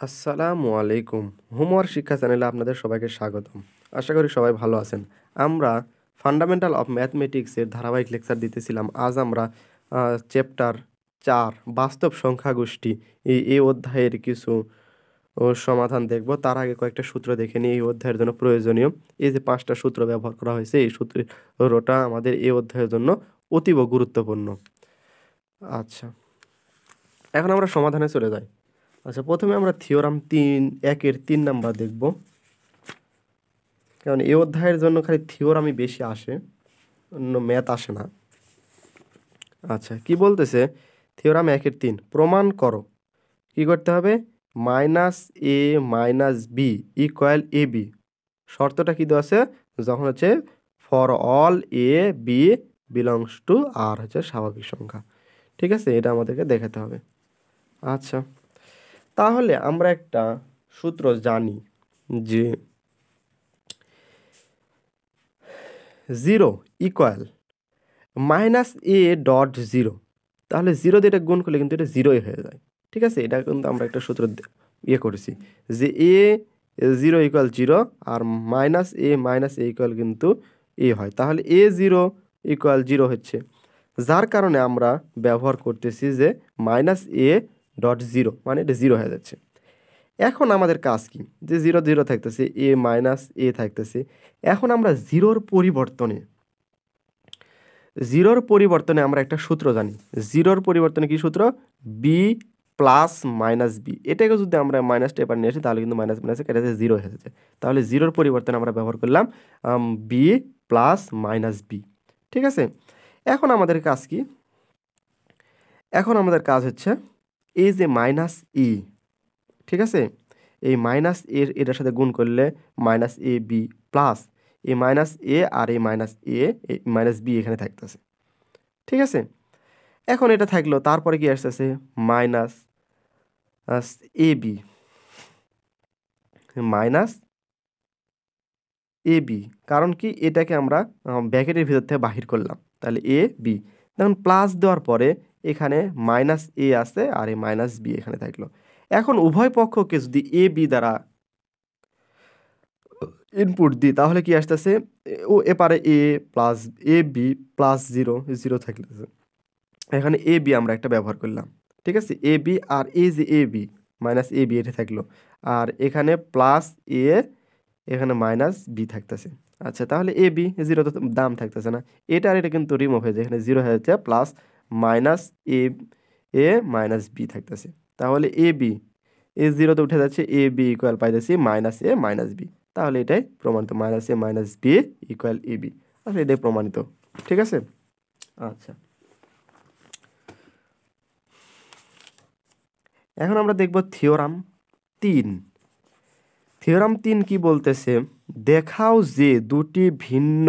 আসসালামু আলাইকুম। হোমওয়ার্ক শিক্ষা চ্যানেলে আপনাদের সবাইকে স্বাগতম। আশা করি সবাই ভালো আছেন। আমরা ফান্ডামেন্টাল অফ ম্যাথমেটিক্সের ধারাবাহিক লেকচার দিতেছিলাম। আজ আমরা চ্যাপ্টার 4 বাস্তব সংখ্যা গোষ্ঠী এই অধ্যায়ের কিছু সমাধান দেখব। তার আগে কয়েকটা সূত্র দেখে নিই এই অধ্যায়ের জন্য প্রয়োজনীয়। এই যে 5টা সূত্র ব্যবহার করা হয়েছে, এই সূত্রটা আমাদের এই অধ্যায়ের জন্য অতীব গুরুত্বপূর্ণ। আচ্ছা, এখন আমরা সমাধানে চলে যাই। আচ্ছা, প্রথমে আমরা থিওরাম 1-এর 3 নাম্বার দেখব, কারণ এই অধ্যায়ের জন্য খালি থিওরামই বেশি আসে, অন্য ম্যাথ আসে না। আচ্ছা, কি বলতেছে? থিওরাম 1-এর 3 প্রমাণ করো। কি করতে হবে? -a - b equal ab। শর্তটা কি দেওয়া আছে? যখন হচ্ছে for all a b belongs to r হচ্ছে স্বাভাবিক সংখ্যা। ঠিক আছে, এটা আমাদেরকে দেখাতে হবে। আচ্ছা, তাহলে আমরা একটা সূত্র জানি যে 0 ইকুয়াল -a.0। তাহলে 0 দিয়ে এটা গুণ করলে কিন্তু এটা 0ই হয়ে যায়। ঠিক আছে, এটা কিন্তু আমরা একটা সূত্র করেছি যে a 0 ইকুয়াল 0 আর -a ইকুয়াল কিন্তু a হয়। তাহলে a0 ইকুয়াল 0 হচ্ছে, যার কারণে আমরা ব্যবহার করতেছি যে -a.0, মানে এটা 0 হয়ে যাচ্ছে। এখন আমাদের কাজ কি? যে 0 0 থাকতেছে, a থাকতেছে। এখন আমরা জিরোর পরিবর্তনে আমরা একটা সূত্র জানি। জিরোর পরিবর্তনে কি সূত্র? B plus minus B. এটাকে যদি আমরা মাইনাসটা এবার নিয়ে আসি তাহলে কিন্তু মাইনাস মাইনাসে কেটে যায় 0 হয়ে যাচ্ছে। তাহলে জিরোর পরিবর্তনে আমরা ব্যবহার করলাম বি প্লাস মাইনাস বি। ঠিক আছে, এখন আমাদের কাজ কি? এখন আমাদের কাজ হচ্ছে এই যে মাইনাস ই, ঠিক আছে, এই মাইনাস এটার সাথে গুণ করলে মাইনাস এ বি প্লাস এই মাইনাস এ আর এই মাইনাস বি এখানে থাকতেছে। ঠিক আছে, এখন এটা থাকলো, তারপরে কি আসতেছে? Minus A B minus A B, কারণ কি এটাকে আমরা ব্র্যাকেটের ভিতর থেকে বাহির করলাম, তাহলে এ বি। দেখুন প্লাস দেওয়ার পরে এখানে মাইনাস এ আছে আর এই মাইনাস বি এখানে থাকলো। এখন উভয় পক্ষকে যদি এ বি দ্বারা ইনপুট দিই তাহলে কি আসতেছে? ও এপারে এ বি প্লাস 0 থাকতেছে। এখানে এ বি আমরা একটা ব্যবহার করলাম। ঠিক আছে, এ বি আর এই যে A B minus A B এটা থাকলো, আর এখানে প্লাস এ, এখানে মাইনাস বি থাকতেছে। আচ্ছা, তাহলে এ বি 0 তো দাম থাকতেছে না, এটা আর এটা কিন্তু রিমুভ হয়ে যায়, এখানে 0 হয়ে যাচ্ছে, প্লাস মাইনাস এ এ মাইনাস বি থাকতেছে। তাহলে এ বি 0 তো উঠে যাচ্ছে, এ বি ইকুয়াল পাইতেছি মাইনাস এ মাইনাস বি। তাহলে এটাই প্রমাণিত, minus A minus B equal A B. আসলে এটাই প্রমাণিত। ঠিক আছে, আচ্ছা, এখন আমরা দেখব থিওরাম 3। থিওরাম 3 কি বলতেছে? দেখাও যে দুটি ভিন্ন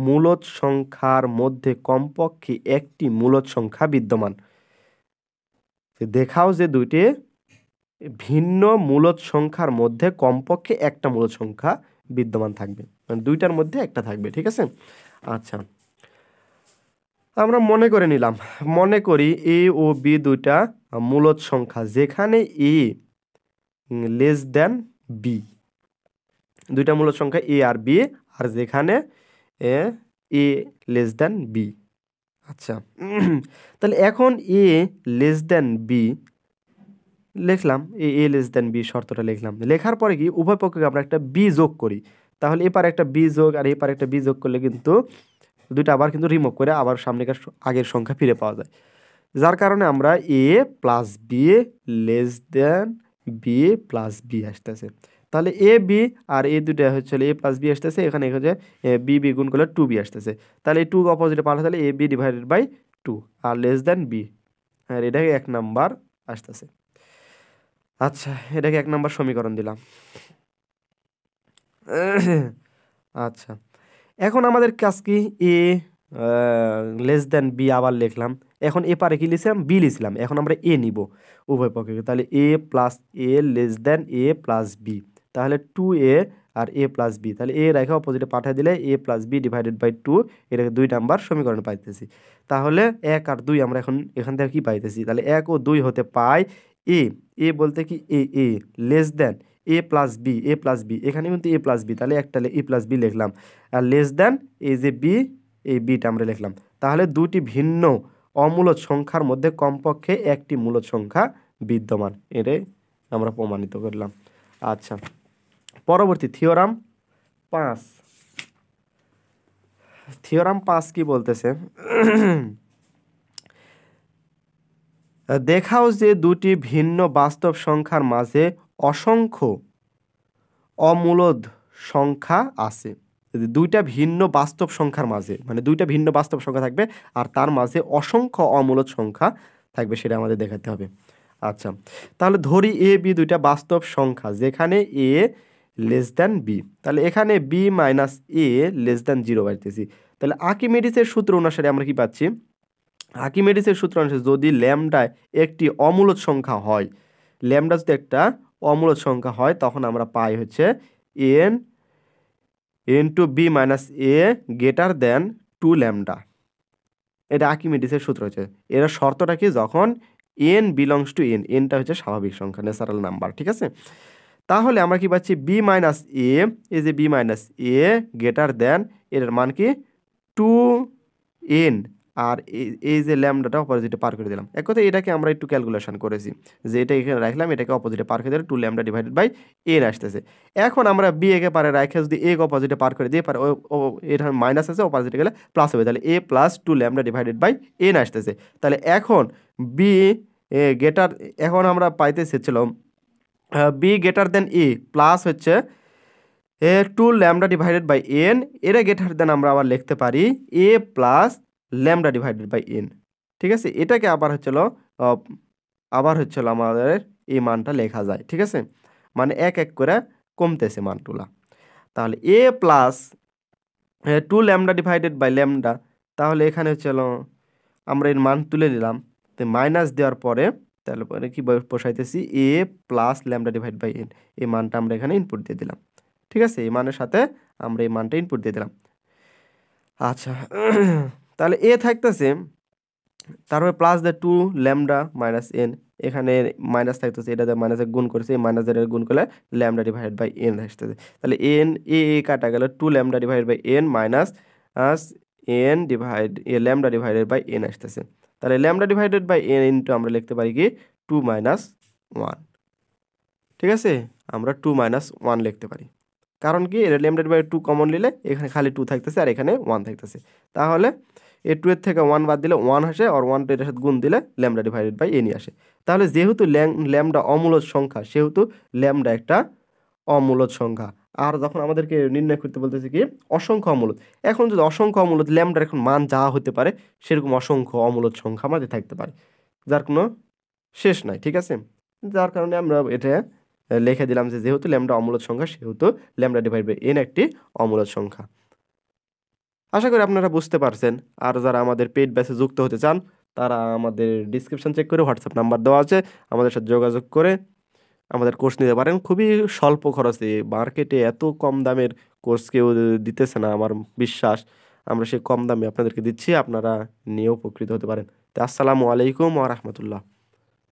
মূলদ সংখ্যার মধ্যে কমপক্ষে একটি মূলদ সংখ্যা বিদ্যমান। দেখাও যে দুটি ভিন্ন মূলদ সংখ্যার মধ্যে কমপক্ষে একটা মূলদ সংখ্যা বিদ্যমান থাকবে, মানে দুইটার মধ্যে একটা থাকবে। ঠিক আছে, আচ্ছা, আমরা মনে করি এ ও বি দুইটা মূলদ সংখ্যা, যেখানে এ লেস দেন বি। দুইটা মূলদ সংখ্যা এ আর বি, আর যেখানে এ লেস দেন বি। আচ্ছা, তাহলে এখন এ লেস দেন বি লিখলাম, এ লেস দেন বি শর্তটা লিখলাম। লেখার পরে কি উভয় পক্ষকে আমরা একটা বি যোগ করি, তাহলে এপারে একটা বি যোগ আর এপারে একটা বি যোগ করলে কিন্তু দুইটা আবার কিন্তু রিমুভ করে আবার সামনেকার আগের সংখ্যা ফিরে পাওয়া যায়, যার কারণে আমরা A plus B less than B plus B আসতেছে। তাহলে এ বি আর এ দুটা হচ্ছে এ প্লাস বি আসতেছে, এখানে হচ্ছে বি বি গুণ করলে 2b আসতেছে। তাহলে এই 2 অপোজিটে পাল্টা, তাহলে এ বি ডিভাইডেড বাই 2 আর লেস দেন বি, আর এটাকে 1 নাম্বার আসতেছে। আচ্ছা, এটাকে 1 নাম্বার সমীকরণ দিলাম। আচ্ছা, এখন আমাদের কাজ কি? এ লেস দেন বি আবার লিখলাম। এখন এ পারে কি লিখলাম? বি লিখলাম। এখন আমরা এ নিব উভয় পক্ষে, তাহলে A plus A less than A plus B, তাহলে 2a আর এ প্লাস বি, তাহলে এ রেখে অপোজিটে পাঠিয়ে দিলে এ প্লাস বি ডিভাইডেড বাই 2, এটাকে 2 নাম্বার সমীকরণ পাইতেছি। তাহলে 1 আর 2 আমরা এখন এখান থেকে কি পাইতেছি? তাহলে 1 ও 2 হতে পাই এ এ বলতে কি এ less than A plus B এখানে কিন্তু এ প্লাস বি, তাহলে একটা এ প্লাস বি লিখলাম, আর লেস দেন এই যে বি, এই বিটা আমরা লিখলাম। তাহলে দুটি ভিন্ন অমূলদ সংখ্যার মধ্যে কমপক্ষে একটি মূলদ সংখ্যা বিদ্যমান, এটাই আমরা প্রমাণিত করলাম। আচ্ছা, পরবর্তী থিওরাম 5। থিওরাম 5 কি বলতেছে, দেখাও যে দুটি ভিন্ন বাস্তব সংখ্যার মাঝে অসংখ্য অমূলদ সংখ্যা আছে। যদি দুইটা ভিন্ন বাস্তব সংখ্যার মাঝে, মানে দুইটা ভিন্ন বাস্তব সংখ্যা থাকবে আর তার মাঝে অসংখ্য অমূলদ সংখ্যা থাকবে, সেটা আমাদের দেখাতে হবে। আচ্ছা, তাহলে ধরি এ বি দুইটা বাস্তব সংখ্যা যেখানে এ লেস দ্যান বি, তাহলে এখানে বি মাইনাস এ লেস দ্যান 0 পাইতেছি। তাহলে আর্কিমিডিসের সূত্র অনুসারে আমরা কি পাচ্ছি, আর্কিমিডিসের সূত্র অনুসারে যদি ল্যামডা একটি অমূলদ সংখ্যা হয়, ল্যামডা যদি একটা অমূলদ সংখ্যা হয়, তখন আমরা পাই হচ্ছে এন ইন্টু বি মাইনাস এ গ্রেটার দেন 2 ল্যামডা। এটা আর্কিমিডিসের সূত্র হচ্ছে। এর শর্তটা কি, যখন এন বিলংস টু এন, এনটা হচ্ছে স্বাভাবিক সংখ্যা, ন্যাচারাল নাম্বার, ঠিক আছে। তাহলে আমরা কি পাচ্ছি, বি মাইনাস এ, এই যে বি মাইনাস এ গ্রেটার দেন, এর মান কি 2n, আর এই যে ল্যামডাটা অপোজিটে পার করে দিলাম। এক কথায় এটাকে আমরা একটু ক্যালকুলেশন করেছি, যে এটা এখানে রাখলাম, এটাকে অপোজিটে পার করে দিলে 2 ল্যামডা ডিভাইডেড বাই n আসতেছে। এখন আমরা বি একে পারে রাখে যদি এ অপোজিটে পার করে দিয়ে পারে, এটা মাইনাস আছে, অপোজিটে গেলে প্লাস হবে, তাহলে A plus 2 lambda divided by n আসতেছে। তাহলে এখন বি গ্রেটার, এখন আমরা পাইতেছিলাম B greater than A plus হচ্ছে 2 ল্যামডা ডিভাইডেড বাই এন, এর গ্রেটার দেন আমরা আবার লিখতে পারি A plus lambda divided by n, ঠিক আছে। এটাকে আবার হচ্ছিল আমাদের এই মানটা লেখা যায়, ঠিক আছে, মানে এক এক করে কমতেছে মানগুলা। তাহলে A plus 2 lambda divided by lambda, তাহলে এখানে হচ্ছিল আমরা এর মান তুলে নিলাম, তো মাইনাস দেওয়ার পরে তাহলে পরে কি বসাইতেছি, A plus lambda divide by n, এই মানটা আমরা এখানে ইনপুট দিয়ে দিলাম, ঠিক আছে। এই মানের সাথে আমরা এই মানটা ইনপুট দিয়ে দিলাম। আচ্ছা, তাহলে এ থাকতেছে, তারপরে plus the 2 lambda minus N, এখানে মাইনাস থাকতেছে, এটা মাইনাসে গুণ করেছে, এই মাইনাস দ্বারা গুণ করলে ল্যামডা ডিভাইড বাই এন আসতেছে। তাহলে এন এ কাটা গেল, 2 lambda divide by N minus N divide lambda divided by N আসতেছে। তাহলে lambda divided by N into আমরা লিখতে পারি কি 2 মাইনাস 1, ঠিক আছে, আমরা 2 মাইনাস 1 লিখতে পারি। কারণ কি, এর ল্যামডা ডিভাইড 2 কমন নিলে এখানে খালি 2 থাকতেছে আর এখানে 1 থাকতেছে। তাহলে এই 2 এর থেকে 1 বাদ দিলে 1 আসে, আর 1 এর সাথে গুণ দিলে ল্যামডা ডিভাইডেড বাই এনই আসে। তাহলে যেহেতু ল্যামডা অমূলদ সংখ্যা, সেহেতু ল্যামডা একটা অমূলদ সংখ্যা। আর যখন আমাদেরকে নির্ণয় করতে বলতেছে কি অসংখ্য অমূলদ, এখন যদি অসংখ্য অমূলদ ল্যামডার এখন মান যা হতে পারে, সেরকম অসংখ্য অমূলদ সংখ্যা আমাদের থাকতে পারে, যার কোনো শেষ নাই, ঠিক আছে। যার কারণে আমরা এটা লিখে দিলাম যে যেহেতু ল্যামডা অমূলদ সংখ্যা, সেহেতু ল্যামডা ডিভাইড বাই এন একটি অমূলদ সংখ্যা। আশা করি আপনারা বুঝতে পারছেন। আর যারা আমাদের পেইড ব্যাচে যুক্ত হতে চান, তারা আমাদের ডিসক্রিপশন চেক করে হোয়াটসঅ্যাপ নাম্বার দেওয়া আছে, আমাদের সাথে যোগাযোগ করে আমাদের কোর্স নিতে পারেন। খুবই স্বল্প খরচে, মার্কেটে এত কম দামের কোর্স কেউ দিতেছে না আমার বিশ্বাস। আমরা সেই কম দামে আপনাদেরকে দিচ্ছি, আপনারা নিয়ে উপকৃত হতে পারেন। তো আসসালামু আলাইকুম ওয়া রাহমাতুল্লাহ।